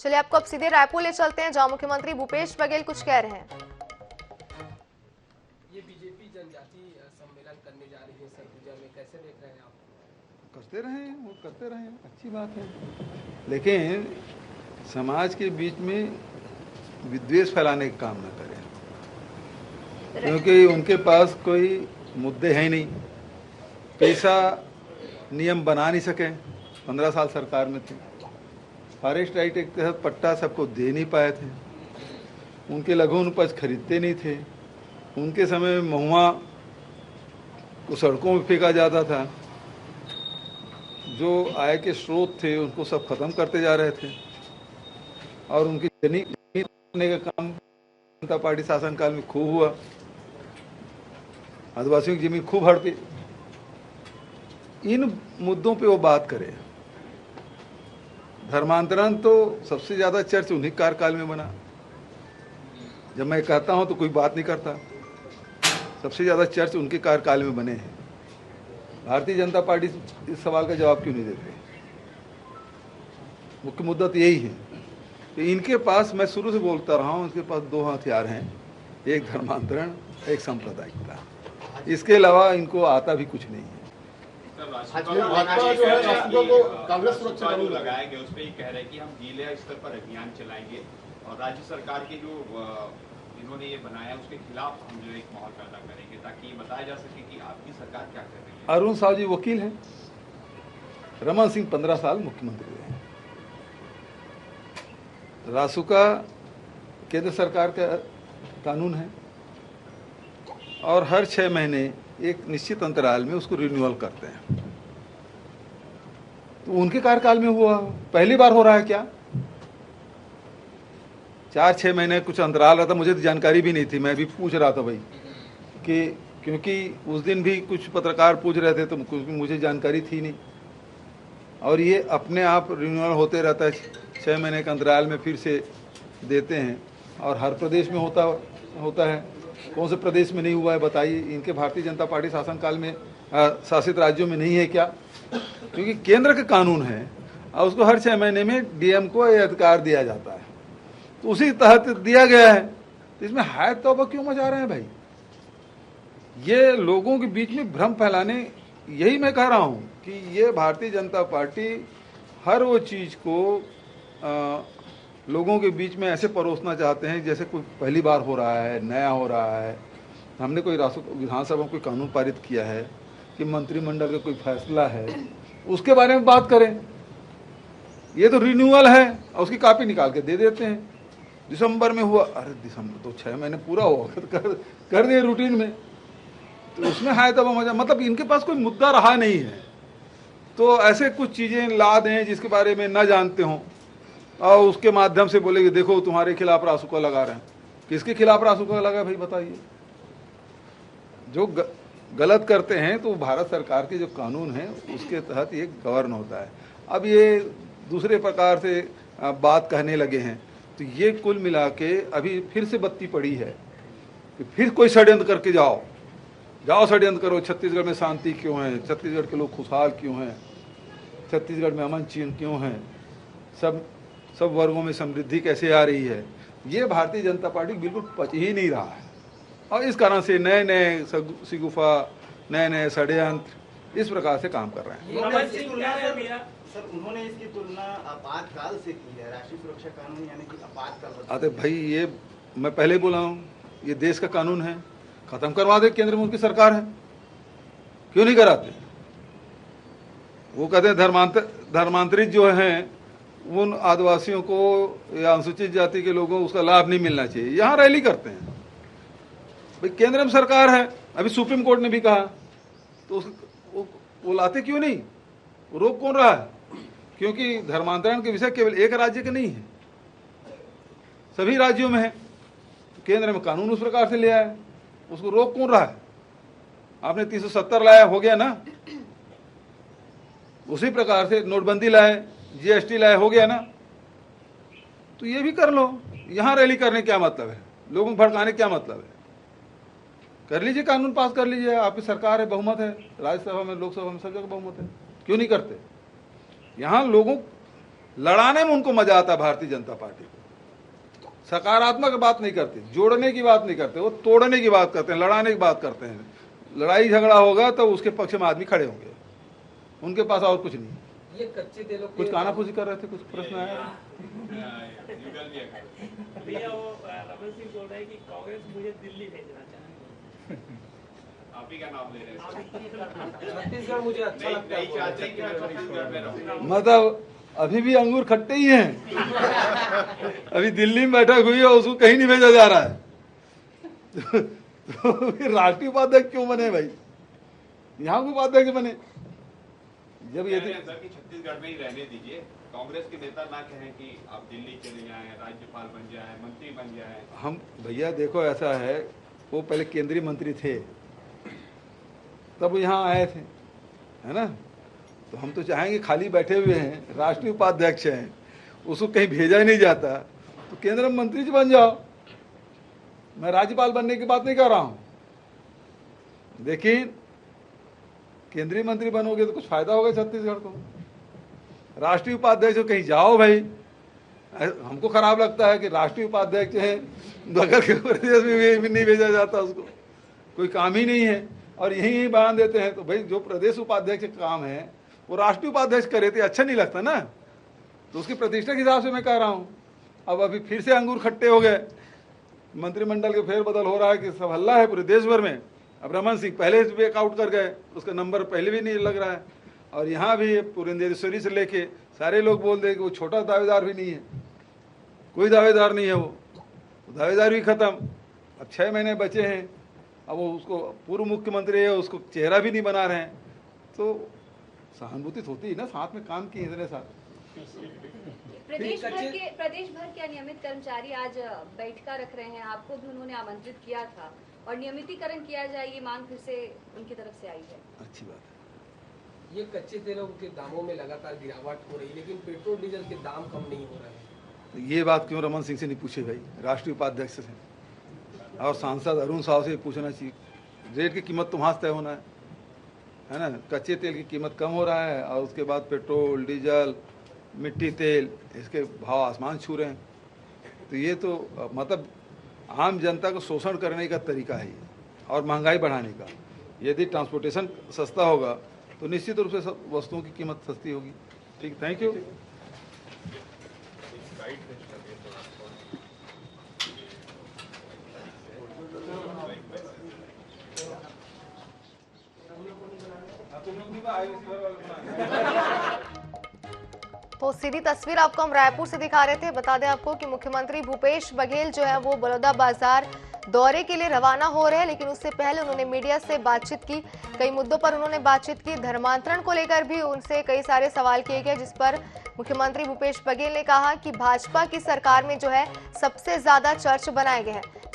चलिए आपको अब सीधे रायपुर ले चलते हैं, जहां मुख्यमंत्री भूपेश बघेल कुछ कह रहे हैं। ये बीजेपी जनजाति सम्मेलन करने जा रही है सरगुजा में, कैसे देख रहे हैं आप? करते रहें, वो करते रहें, अच्छी बात है, लेकिन समाज के बीच में विद्वेष फैलाने का काम न करें, क्योंकि उनके पास कोई मुद्दे हैं नहीं। पैसा नियम बना नहीं सके, 15 साल सरकार में थे। फॉरेस्ट राइट के तहत पट्टा सबको दे नहीं पाए थे। उनके लघु उपज खरीदते नहीं थे। उनके समय में महुआ को सड़कों में फेंका जाता था। जो आय के स्रोत थे उनको सब खत्म करते जा रहे थे, और उनकी जमीन लेने का काम जनता पार्टी शासनकाल में खूब हुआ। आदिवासियों की जमीन खूब हड़पी। इन मुद्दों पे वो बात करें। धर्मांतरण तो सबसे ज्यादा चर्च उन्हीं कार्यकाल में बना। जब मैं कहता हूं तो कोई बात नहीं करता। सबसे ज्यादा चर्च उनके कार्यकाल में बने हैं। भारतीय जनता पार्टी इस सवाल का जवाब क्यों नहीं देते? मुख्य मुद्दा तो यही है कि इनके पास, मैं शुरू से बोलता रहा हूं, इनके पास दो हथियार हैं, एक धर्मांतरण, एक सांप्रदायिकता। इसके अलावा इनको आता भी कुछ नहीं है। भाजपा जो है राष्ट्रपति को कांग्रेस सुरक्षा कानून लगाया गया, उस पर कह रहे हैं कि हम जिला स्तर पर अभियान चलाएंगे और राज्य सरकार के जो इन्होंने ये बनाया उसके खिलाफ हम जो एक माहौल पैदा करेंगे, ताकि ये बताया जा सके कि आपकी सरकार क्या कर रही है। अरुण साहु जी वकील हैं। रमन सिंह 15 साल मुख्यमंत्री रहे। रासुका केंद्र सरकार का कानून है, और हर 6 महीने एक निश्चित अंतराल में उसको रिन्यूअल करते हैं। तो उनके कार्यकाल में हुआ, पहली बार हो रहा है क्या? 4-6 महीने कुछ अंतराल रहता। मुझे तो जानकारी भी नहीं थी, मैं भी पूछ रहा था भाई कि, क्योंकि उस दिन भी कुछ पत्रकार पूछ रहे थे तो मुझे जानकारी थी नहीं। और ये अपने आप रिन्यूअल होते रहता है, 6 महीने के अंतराल में फिर से देते हैं, और हर प्रदेश में होता है। कौन से प्रदेश में नहीं हुआ है बताइए? इनके भारतीय जनता पार्टी शासनकाल में शासित राज्यों में नहीं है क्या? क्योंकि केंद्र का कानून है और उसको हर 6 महीने में डीएम को यह अधिकार दिया जाता है, तो उसी तहत दिया गया है। तो इसमें हाय तौबा क्यों मचा रहे हैं भाई? ये लोगों के बीच में भ्रम फैलाने, यही मैं कह रहा हूं कि ये भारतीय जनता पार्टी हर वो चीज को लोगों के बीच में ऐसे परोसना चाहते हैं जैसे कोई पहली बार हो रहा है, नया हो रहा है। हमने कोई विधानसभा में कोई कानून पारित किया है कि मंत्रिमंडल का कोई फैसला है, उसके बारे में बात करें। ये तो रिन्यूअल है और उसकी कॉपी निकाल के दे देते हैं। दिसंबर में हुआ, अरे दिसंबर तो 6 महीने पूरा हुआ, कर दिए रूटीन में। तो उसमें हाय तब मजा, मतलब इनके पास कोई मुद्दा रहा नहीं है, तो ऐसे कुछ चीजें ला दें जिसके बारे में न जानते हों, और उसके माध्यम से बोले कि देखो तुम्हारे खिलाफ रासुका लगा रहे हैं। किसके खिलाफ रासुका लगा भाई बताइए? जो गलत करते हैं तो भारत सरकार के जो कानून है उसके तहत ये गवर्न होता है। अब ये दूसरे प्रकार से बात कहने लगे हैं, तो ये कुल मिला के अभी फिर से बत्ती पड़ी है कि फिर कोई षड्यंत्र करके जाओ षड्यंत्र करो। छत्तीसगढ़ में शांति क्यों है? छत्तीसगढ़ के लोग खुशहाल क्यों हैं? छत्तीसगढ़ में अमन चैन क्यों है? सब वर्गों में समृद्धि कैसे आ रही है? ये भारतीय जनता पार्टी बिल्कुल पच ही नहीं रहा है, और इस कारण से नए नए सिगुफा, नए नए षड्यंत्र इस प्रकार से काम कर रहे हैं। सर, उन्होंने इसकी तुलना आपातकाल से की है, राष्ट्रीय सुरक्षा कानून यानी कि आपातकाल। अरे भाई, ये मैं पहले बोला हूँ, ये देश का कानून है, खत्म करवा दे। केंद्र में उनकी सरकार है, क्यों नहीं कराते? वो कहते हैं धर्मांतरित जो हैं उन आदिवासियों को या अनुसूचित जाति के लोगों को उसका लाभ नहीं मिलना चाहिए। यहाँ रैली करते हैं भाई, केंद्र में सरकार है। अभी सुप्रीम कोर्ट ने भी कहा, तो वो लाते क्यों नहीं? रोक कौन रहा है? क्योंकि धर्मांतरण के विषय केवल एक राज्य के नहीं है, सभी राज्यों में है। केंद्र में कानून उस प्रकार से ले आया, उसको रोक कौन रहा है? आपने 370 लाया, हो गया ना। उसी प्रकार से नोटबंदी लाए, जीएसटी लाए, हो गया ना। तो ये भी कर लो। यहां रैली करने क्या मतलब है? लोगों को भड़काने क्या मतलब है? कर लीजिए, कानून पास कर लीजिए, आपकी सरकार है, बहुमत है, राज्यसभा में, लोकसभा में, सब जगह बहुमत है। क्यों नहीं करते? यहां लोगों लड़ाने में उनको मजा आता है भारतीय जनता पार्टी को। सकारात्मक बात नहीं करते, जोड़ने की बात नहीं करते, वो तोड़ने की बात करते हैं, लड़ाने की बात करते हैं। लड़ाई झगड़ा होगा तो उसके पक्ष में आदमी खड़े होंगे, उनके पास और कुछ नहीं। ये कच्चे तेलों के कुछ कानाफूसी कर रहे थे, कुछ प्रश्न आया? भैया वो रमन सिंह बोल रहे हैं कि कांग्रेस मुझे दिल्ली भेजना चाहती है। आप ही का नाम ले रहे हैं। छत्तीसगढ़ मुझे अच्छा नहीं लगता है। नहीं चाहते कि मैं छत्तीसगढ़ में रहूं। मतलब अभी भी अंगूर खट्टे ही हैं। अभी दिल्ली में बैठक हुई है, उसको कहीं नहीं भेजा जा रहा है। तो फिर राष्ट्रीय उपाध्यक्ष क्यों बने भाई? यहाँ के उपाध्यक्ष बने। जब ये कह रहे हैं सर कि छत्तीसगढ़ में ही रहने दीजिए, कांग्रेस के नेता ना कहें कि आप दिल्ली चले जाएं, राज्यपाल बन जाएं, मंत्री बन जाएं। हम भैया देखो ऐसा है, वो पहले केंद्रीय मंत्री थे, तब यहाँ आए थे, है ना? तो हम तो चाहेंगे, खाली बैठे हुए हैं, राष्ट्रीय उपाध्यक्ष हैं, उसको कहीं भेजा ही नहीं जाता, तो केंद्र मंत्री जी बन जाओ। मैं राज्यपाल बनने की बात नहीं कर रहा हूँ, लेकिन केंद्रीय मंत्री बनोगे तो कुछ फायदा होगा छत्तीसगढ़ को। राष्ट्रीय उपाध्यक्ष हो, कहीं जाओ भाई। हमको खराब लगता है कि राष्ट्रीय उपाध्यक्ष है, बगल के प्रदेश में भी नहीं भेजा जाता, उसको कोई काम ही नहीं है, और यही बयान देते हैं। तो भाई जो प्रदेश उपाध्यक्ष का काम है वो राष्ट्रीय उपाध्यक्ष करे तो अच्छा नहीं लगता ना। तो उसकी प्रतिष्ठा के हिसाब से मैं कह रहा हूँ। अब अभी फिर से अंगूर खट्टे हो गए, मंत्रिमंडल के फेरबदल हो रहा है कि सब हल्ला है पूरे देश भर में। अब रमन सिंह पहले बैक आउट कर गए, उसका नंबर पहले भी नहीं लग रहा है, और यहाँ भी पुरंदेश्वरी से लेके सारे लोग बोल दे कि वो छोटा दावेदार भी नहीं है, कोई दावेदार नहीं है, वो दावेदार भी खत्म। अब 6 महीने बचे हैं, अब वो उसको पूर्व मुख्यमंत्री है, उसको चेहरा भी नहीं बना रहे हैं। तो सहानुभूति होती है ना, साथ में काम किए इतने साथ। प्रदेश भर के अनियमित कर्मचारी आज बैठका रख रहे हैं, आपको भी उन्होंने आमंत्रित किया था, और नियमितीकरण किया जाए ये मांग फिर से उनकी तरफ से आई है। अच्छी बात है। ये कच्चे तेलों के दामों में लगातार गिरावट हो रही है, लेकिन पेट्रोल डीजल के दाम कम नहीं हो रहे हैं। तो ये बात क्यों रमन सिंह से नहीं पूछे भाई, राष्ट्रीय उपाध्यक्ष से? और सांसद अरुण साहब से पूछना चाहिए। रेट की कीमत तुम्हारा तय होना है ना? कच्चे तेल की कीमत कम हो रहा है, और उसके बाद पेट्रोल, डीजल, मिट्टी तेल, इसके भाव आसमान छू रहे हैं। तो ये तो मतलब आम जनता को शोषण करने का तरीका है ये, और महंगाई बढ़ाने का। यदि ट्रांसपोर्टेशन सस्ता होगा तो निश्चित रूप से सब वस्तुओं की कीमत सस्ती होगी। ठीक, थैंक यू। तो सीधी तस्वीर आपको हम रायपुर से दिखा रहे थे। बता दें आपको कि मुख्यमंत्री भूपेश बघेल जो है वो बलौदा बाजार दौरे के लिए रवाना हो रहे हैं, लेकिन उससे पहले उन्होंने मीडिया से बातचीत की। कई मुद्दों पर उन्होंने बातचीत की। धर्मांतरण को लेकर भी उनसे कई सारे सवाल किए गए, जिस पर मुख्यमंत्री भूपेश बघेल ने कहा कि भाजपा की सरकार में जो है सबसे ज्यादा चर्च बनाए गए हैं।